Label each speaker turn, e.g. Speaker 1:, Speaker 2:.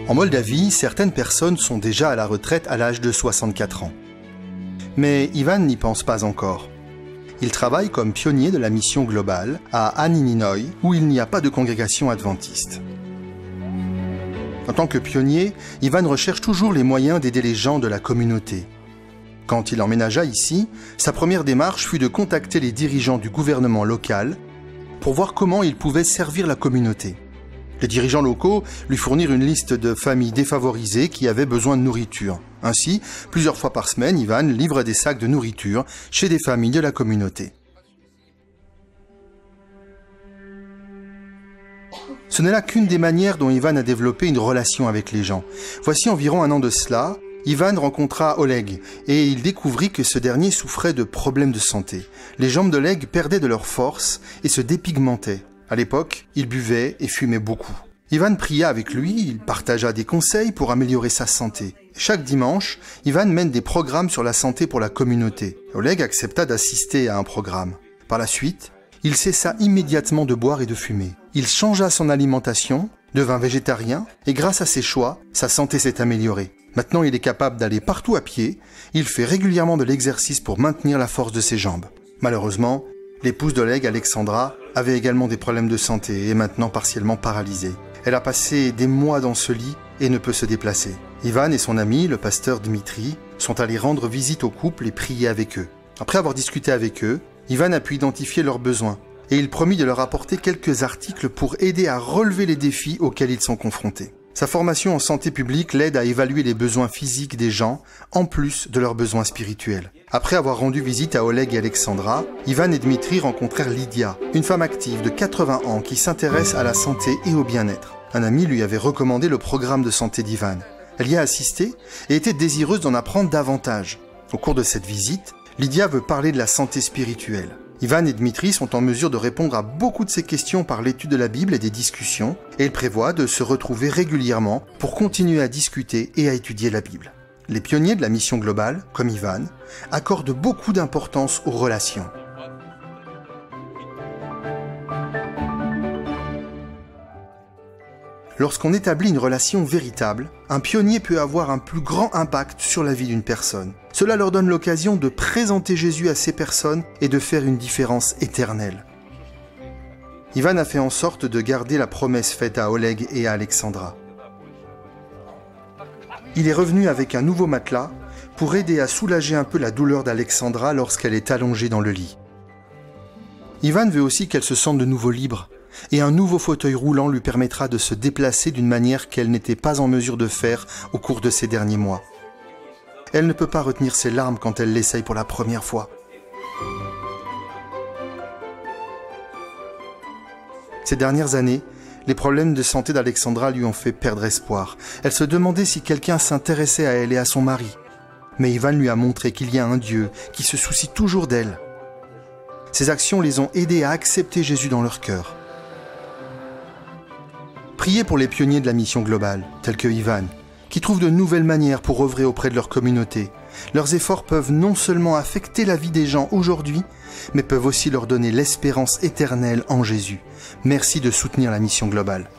Speaker 1: En Moldavie, certaines personnes sont déjà à la retraite à l'âge de 64 ans. Mais Ivan n'y pense pas encore. Il travaille comme pionnier de la mission globale à Anininoy, où il n'y a pas de congrégation adventiste. En tant que pionnier, Ivan recherche toujours les moyens d'aider les gens de la communauté. Quand il emménagea ici, sa première démarche fut de contacter les dirigeants du gouvernement local pour voir comment ils pouvaient servir la communauté. Les dirigeants locaux lui fournirent une liste de familles défavorisées qui avaient besoin de nourriture. Ainsi, plusieurs fois par semaine, Ivan livre des sacs de nourriture chez des familles de la communauté. Ce n'est là qu'une des manières dont Ivan a développé une relation avec les gens. Voici environ un an de cela, Ivan rencontra Oleg et il découvrit que ce dernier souffrait de problèmes de santé. Les jambes d'Oleg perdaient de leur force et se dépigmentaient. À l'époque, il buvait et fumait beaucoup. Ivan pria avec lui, il partagea des conseils pour améliorer sa santé. Chaque dimanche, Ivan mène des programmes sur la santé pour la communauté. Oleg accepta d'assister à un programme. Par la suite, il cessa immédiatement de boire et de fumer. Il changea son alimentation, devint végétarien et grâce à ses choix, sa santé s'est améliorée. Maintenant, il est capable d'aller partout à pied. Il fait régulièrement de l'exercice pour maintenir la force de ses jambes. Malheureusement, l'épouse d'Oleg, Alexandra, avait également des problèmes de santé et est maintenant partiellement paralysée. Elle a passé des mois dans ce lit et ne peut se déplacer. Ivan et son ami, le pasteur Dmitri, sont allés rendre visite au couple et prier avec eux. Après avoir discuté avec eux, Ivan a pu identifier leurs besoins et il promit de leur apporter quelques articles pour aider à relever les défis auxquels ils sont confrontés. Sa formation en santé publique l'aide à évaluer les besoins physiques des gens, en plus de leurs besoins spirituels. Après avoir rendu visite à Oleg et Alexandra, Ivan et Dmitri rencontrèrent Lydia, une femme active de 80 ans qui s'intéresse à la santé et au bien-être. Un ami lui avait recommandé le programme de santé d'Ivan. Elle y a assisté et était désireuse d'en apprendre davantage. Au cours de cette visite, Lydia veut parler de la santé spirituelle. Ivan et Dmitri sont en mesure de répondre à beaucoup de ces questions par l'étude de la Bible et des discussions, et ils prévoient de se retrouver régulièrement pour continuer à discuter et à étudier la Bible. Les pionniers de la mission globale, comme Ivan, accordent beaucoup d'importance aux relations. Lorsqu'on établit une relation véritable, un pionnier peut avoir un plus grand impact sur la vie d'une personne. Cela leur donne l'occasion de présenter Jésus à ces personnes et de faire une différence éternelle. Ivan a fait en sorte de garder la promesse faite à Oleg et à Alexandra. Il est revenu avec un nouveau matelas pour aider à soulager un peu la douleur d'Alexandra lorsqu'elle est allongée dans le lit. Ivan veut aussi qu'elle se sente de nouveau libre. Et un nouveau fauteuil roulant lui permettra de se déplacer d'une manière qu'elle n'était pas en mesure de faire au cours de ces derniers mois. Elle ne peut pas retenir ses larmes quand elle l'essaye pour la première fois. Ces dernières années, les problèmes de santé d'Alexandra lui ont fait perdre espoir. Elle se demandait si quelqu'un s'intéressait à elle et à son mari. Mais Ivan lui a montré qu'il y a un Dieu qui se soucie toujours d'elle. Ces actions les ont aidés à accepter Jésus dans leur cœur. Priez pour les pionniers de la mission globale, tels que Ivan, qui trouvent de nouvelles manières pour œuvrer auprès de leur communauté. Leurs efforts peuvent non seulement affecter la vie des gens aujourd'hui, mais peuvent aussi leur donner l'espérance éternelle en Jésus. Merci de soutenir la mission globale.